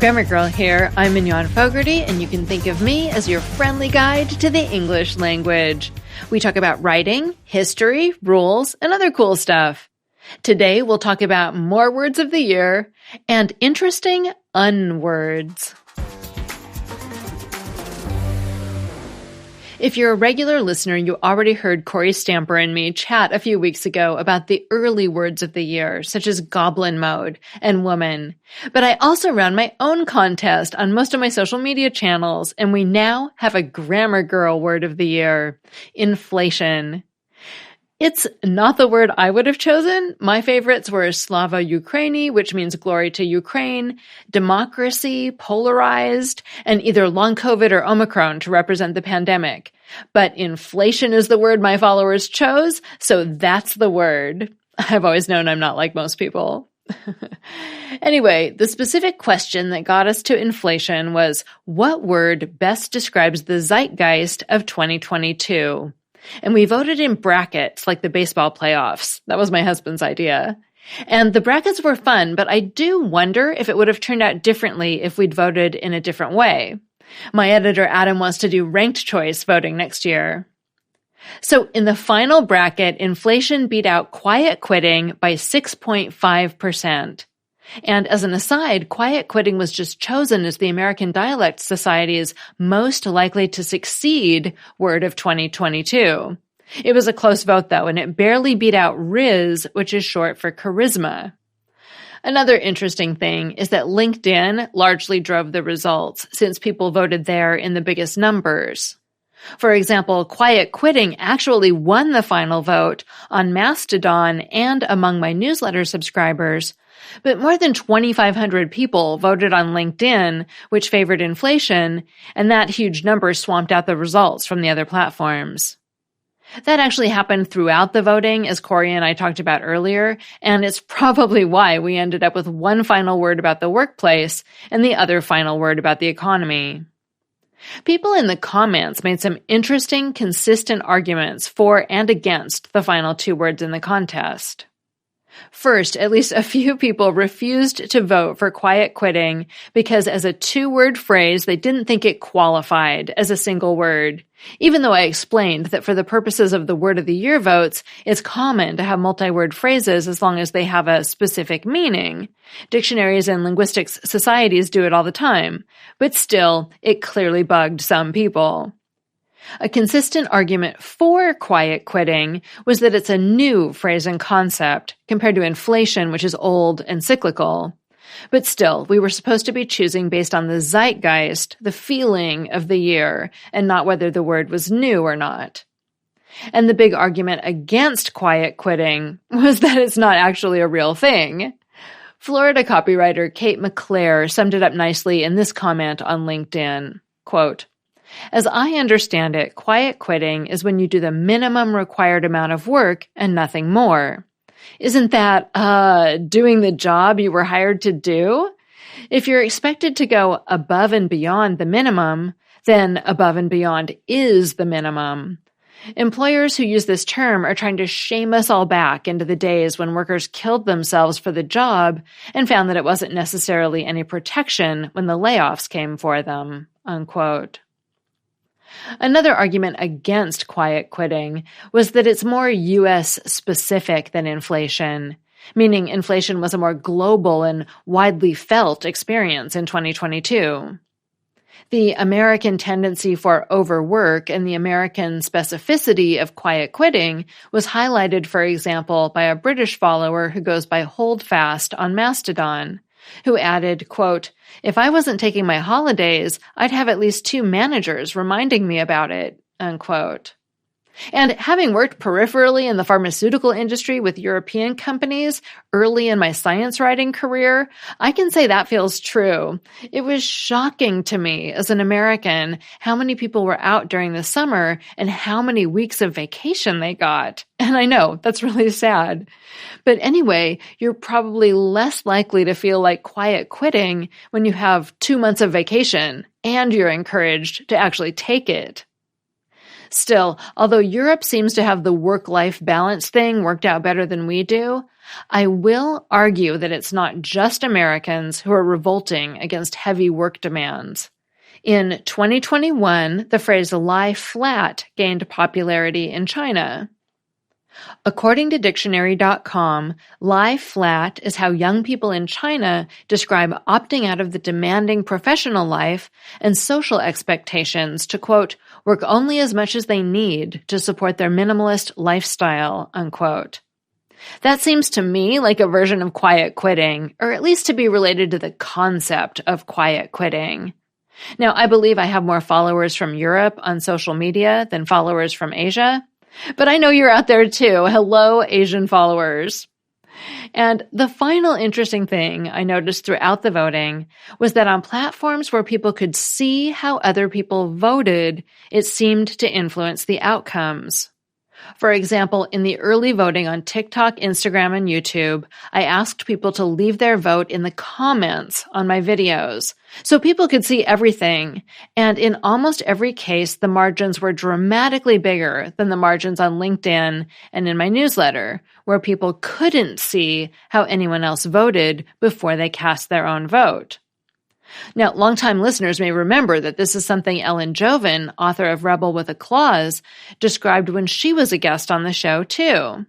Grammar Girl here. I'm Mignon Fogarty, and you can think of me as your friendly guide to the English language. We talk about writing, history, rules, and other cool stuff. Today, we'll talk about more words of the year and interesting unwords. If you're a regular listener, you already heard Corey Stamper and me chat a few weeks ago about the early words of the year, such as goblin mode and woman. But I also ran my own contest on most of my social media channels, and we now have a Grammar Girl word of the year: inflation. It's not the word I would have chosen. My favorites were Slava Ukraini, which means glory to Ukraine, democracy, polarized, and either long COVID or Omicron to represent the pandemic. But inflation is the word my followers chose, so that's the word. I've always known I'm not like most people. Anyway, the specific question that got us to inflation was, what word best describes the zeitgeist of 2022? And we voted in brackets like the baseball playoffs. That was my husband's idea. And the brackets were fun, but I do wonder if it would have turned out differently if we'd voted in a different way. My editor, Adam, wants to do ranked choice voting next year. So in the final bracket, inflation beat out quiet quitting by 6.5%. And as an aside, quiet quitting was just chosen as the American Dialect Society's most likely to succeed word of 2022. It was a close vote, though, and it barely beat out Riz, which is short for charisma. Another interesting thing is that LinkedIn largely drove the results, since people voted there in the biggest numbers. For example, quiet quitting actually won the final vote on Mastodon and among my newsletter subscribers, but more than 2,500 people voted on LinkedIn, which favored inflation, and that huge number swamped out the results from the other platforms. That actually happened throughout the voting, as Corey and I talked about earlier, and it's probably why we ended up with one final word about the workplace and the other final word about the economy. People in the comments made some interesting, consistent arguments for and against the final two words in the contest. First, at least a few people refused to vote for quiet quitting because as a two-word phrase, they didn't think it qualified as a single word, even though I explained that for the purposes of the word of the year votes, it's common to have multi-word phrases as long as they have a specific meaning. Dictionaries and linguistics societies do it all the time, but still, it clearly bugged some people. A consistent argument for quiet quitting was that it's a new phrase and concept compared to inflation, which is old and cyclical. But still, we were supposed to be choosing based on the zeitgeist, the feeling of the year, and not whether the word was new or not. And the big argument against quiet quitting was that it's not actually a real thing. Florida copywriter Kate McClare summed it up nicely in this comment on LinkedIn, quote, "As I understand it, quiet quitting is when you do the minimum required amount of work and nothing more. Isn't that, doing the job you were hired to do? If you're expected to go above and beyond the minimum, then above and beyond is the minimum. Employers who use this term are trying to shame us all back into the days when workers killed themselves for the job and found that it wasn't necessarily any protection when the layoffs came for them," unquote. Another argument against quiet quitting was that it's more U.S. specific than inflation, meaning inflation was a more global and widely felt experience in 2022. The American tendency for overwork and the American specificity of quiet quitting was highlighted, for example, by a British follower who goes by Holdfast on Mastodon, who added, quote, "If I wasn't taking my holidays, I'd have at least 2 managers reminding me about it," unquote. And having worked peripherally in the pharmaceutical industry with European companies early in my science writing career, I can say that feels true. It was shocking to me as an American how many people were out during the summer and how many weeks of vacation they got. And I know, that's really sad. But anyway, you're probably less likely to feel like quiet quitting when you have 2 months of vacation and you're encouraged to actually take it. Still, although Europe seems to have the work-life balance thing worked out better than we do, I will argue that it's not just Americans who are revolting against heavy work demands. In 2021, the phrase lie flat gained popularity in China. According to dictionary.com, lie flat is how young people in China describe opting out of the demanding professional life and social expectations to, quote, work only as much as they need to support their minimalist lifestyle, unquote. That seems to me like a version of quiet quitting, or at least to be related to the concept of quiet quitting. Now, I believe I have more followers from Europe on social media than followers from Asia, but I know you're out there too. Hello, Asian followers. And the final interesting thing I noticed throughout the voting was that on platforms where people could see how other people voted, it seemed to influence the outcomes. For example, in the early voting on TikTok, Instagram, and YouTube, I asked people to leave their vote in the comments on my videos so people could see everything. And in almost every case, the margins were dramatically bigger than the margins on LinkedIn and in my newsletter, where people couldn't see how anyone else voted before they cast their own vote. Now, longtime listeners may remember that this is something Ellen Joven, author of Rebel with a Clause, described when she was a guest on the show, too.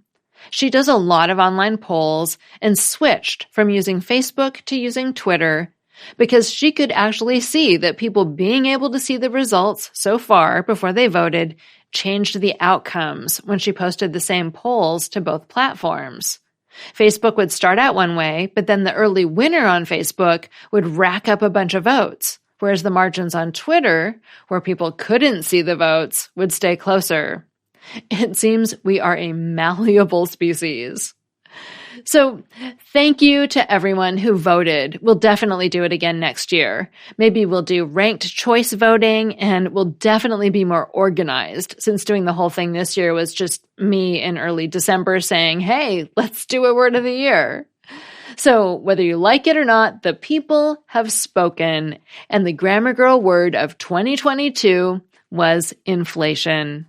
She does a lot of online polls and switched from using Facebook to using Twitter because she could actually see that people being able to see the results so far before they voted changed the outcomes when she posted the same polls to both platforms. Facebook would start out one way, but then the early winner on Facebook would rack up a bunch of votes, whereas the margins on Twitter, where people couldn't see the votes, would stay closer. It seems we are a malleable species. So thank you to everyone who voted. We'll definitely do it again next year. Maybe we'll do ranked choice voting, and we'll definitely be more organized, since doing the whole thing this year was just me in early December saying, hey, let's do a word of the year. So whether you like it or not, the people have spoken, and the Grammar Girl word of 2022 was inflation.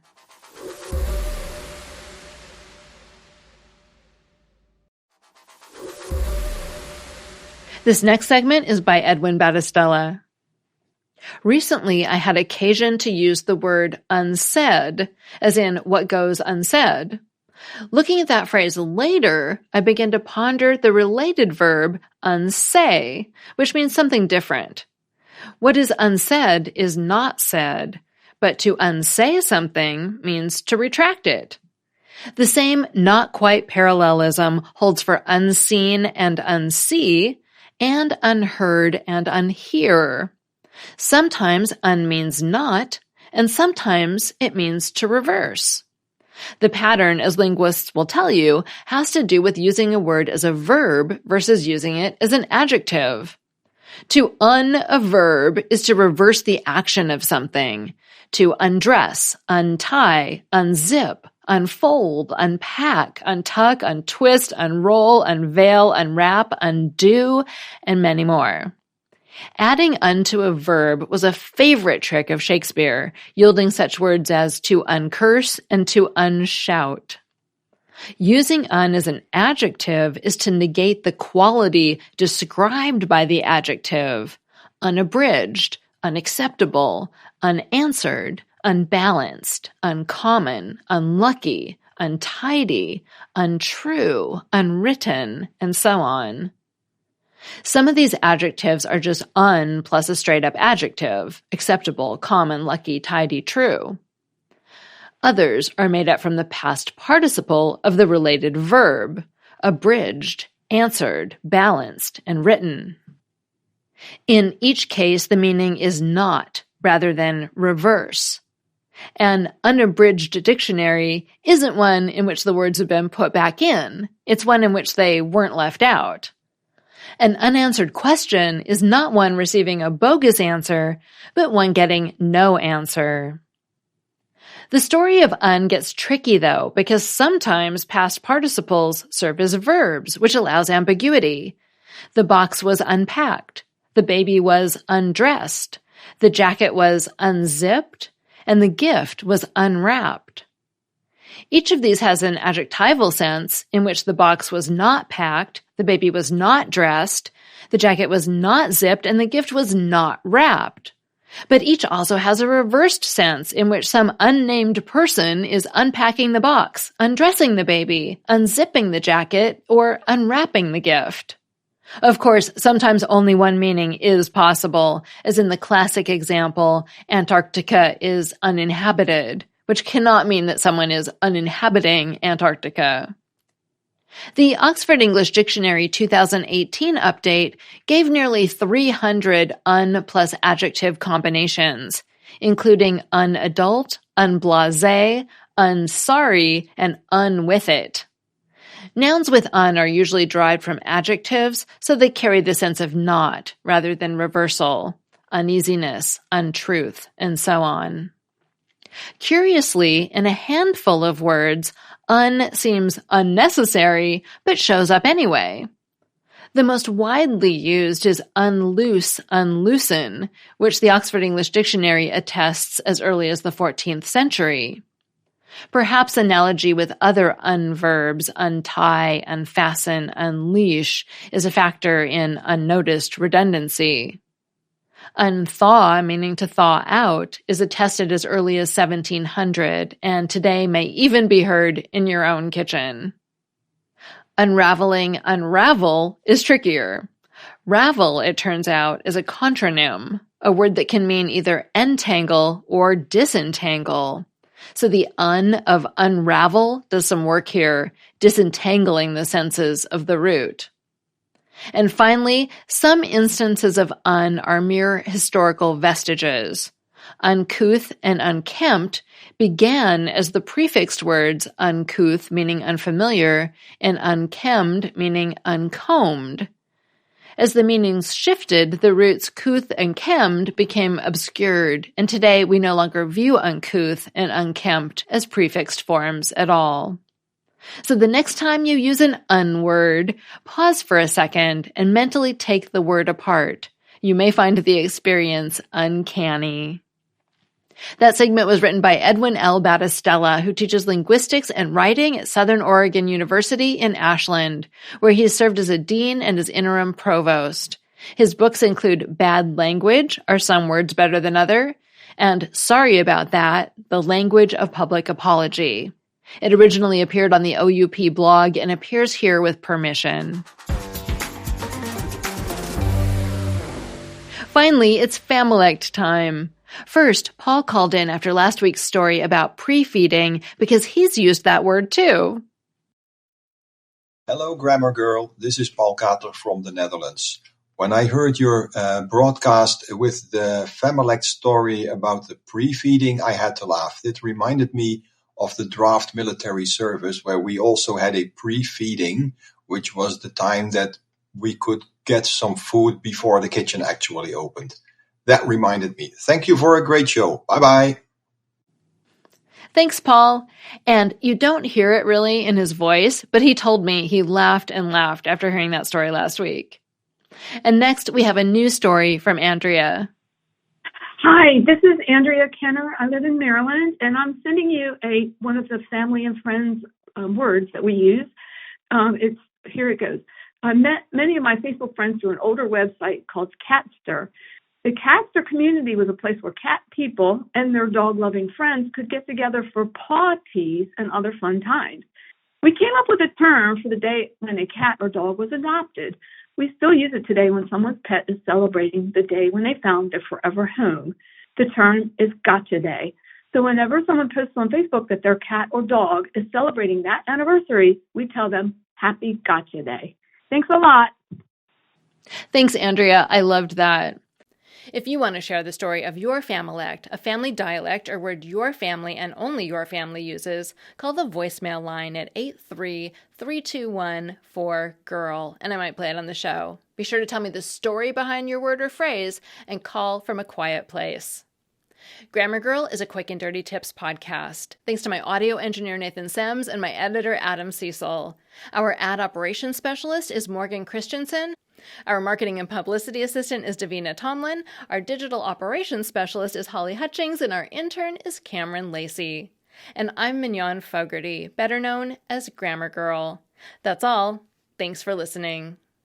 This next segment is by Edwin Battistella. Recently, I had occasion to use the word unsaid, as in what goes unsaid. Looking at that phrase later, I began to ponder the related verb unsay, which means something different. What is unsaid is not said, but to unsay something means to retract it. The same not quite parallelism holds for unseen and unsee, and unheard and unhear. Sometimes un means not, and sometimes it means to reverse. The pattern, as linguists will tell you, has to do with using a word as a verb versus using it as an adjective. To un a verb is to reverse the action of something. To undress, untie, unzip, unfold, unpack, untuck, untwist, unroll, unveil, unwrap, undo, and many more. Adding un to a verb was a favorite trick of Shakespeare, yielding such words as to uncurse and to unshout. Using un as an adjective is to negate the quality described by the adjective: unabridged, unacceptable, unanswered, unbalanced, uncommon, unlucky, untidy, untrue, unwritten, and so on. Some of these adjectives are just un plus a straight-up adjective: acceptable, common, lucky, tidy, true. Others are made up from the past participle of the related verb: abridged, answered, balanced, and written. In each case, the meaning is not rather than reverse. An unabridged dictionary isn't one in which the words have been put back in. It's one in which they weren't left out. An unanswered question is not one receiving a bogus answer, but one getting no answer. The story of un gets tricky, though, because sometimes past participles serve as verbs, which allows ambiguity. The box was unpacked. The baby was undressed. The jacket was unzipped. and the gift was unwrapped. Each of these has an adjectival sense in which the box was not packed, the baby was not dressed, the jacket was not zipped, and the gift was not wrapped. But each also has a reversed sense in which some unnamed person is unpacking the box, undressing the baby, unzipping the jacket, or unwrapping the gift. Of course, sometimes only one meaning is possible, as in the classic example, Antarctica is uninhabited, which cannot mean that someone is uninhabiting Antarctica. The Oxford English Dictionary 2018 update gave nearly 300 un plus adjective combinations, including unadult, unblasé, unsorry, and unwith it. Nouns with un are usually derived from adjectives, so they carry the sense of not rather than reversal, uneasiness, untruth, and so on. Curiously, in a handful of words, un seems unnecessary, but shows up anyway. The most widely used is unloose, unloosen, which the Oxford English Dictionary attests as early as the 14th century. Perhaps analogy with other unverbs, untie, unfasten, unleash, is a factor in unnoticed redundancy. Unthaw, meaning to thaw out, is attested as early as 1700, and today may even be heard in your own kitchen. Unraveling, unravel is trickier. Ravel, it turns out, is a contronym, a word that can mean either entangle or disentangle. So the un of unravel does some work here, disentangling the senses of the root. And finally, some instances of un are mere historical vestiges. Uncouth and unkempt began as the prefixed words uncouth, meaning unfamiliar, and unkemmed, meaning uncombed. As the meanings shifted, the roots couth and kemmed became obscured, and today we no longer view uncouth and unkempt as prefixed forms at all. So the next time you use an un-word, pause for a second and mentally take the word apart. You may find the experience uncanny. That segment was written by Edwin L. Battistella, who teaches linguistics and writing at Southern Oregon University in Ashland, where he has served as a dean and as interim provost. His books include Bad Language, Are Some Words Better Than Other? And Sorry About That, The Language of Public Apology. It originally appeared on the OUP blog and appears here with permission. Finally, it's Familect time. First, Paul called in after last week's story about pre-feeding because he's used that word too. Hello, Grammar Girl. This is Paul Kater from the Netherlands. When I heard your broadcast with the Familect story about the pre-feeding, I had to laugh. It reminded me of the draft military service where we also had a pre-feeding, which was the time that we could get some food before the kitchen actually opened. That reminded me. Thank you for a great show. Bye-bye. Thanks, Paul. And you don't hear it really in his voice, but he told me he laughed and laughed after hearing that story last week. And next, we have a new story from Andrea. Hi, this is Andrea Kenner. I live in Maryland, and I'm sending you one of the family and friends words that we use. Here it goes. I met many of my Facebook friends through an older website called Catster. The Catster community was a place where cat people and their dog-loving friends could get together for paw teas and other fun times. We came up with a term for the day when a cat or dog was adopted. We still use it today when someone's pet is celebrating the day when they found their forever home. The term is Gotcha Day. So whenever someone posts on Facebook that their cat or dog is celebrating that anniversary, we tell them, Happy Gotcha Day. Thanks a lot. Thanks, Andrea. I loved that. If you want to share the story of your Familect, a family dialect or word your family and only your family uses, call the voicemail line at 83321-4GIRL, and I might play it on the show. Be sure to tell me the story behind your word or phrase and call from a quiet place. Grammar Girl is a quick and dirty tips podcast. Thanks to my audio engineer Nathan Semes and my editor Adam Cecil. Our ad operations specialist is Morgan Christianson. Our marketing and publicity assistant is Davina Tomlin. Our digital operations specialist is Holly Hutchings, and our intern is Kamryn Lacy. And I'm Mignon Fogarty, better known as Grammar Girl. That's all. Thanks for listening.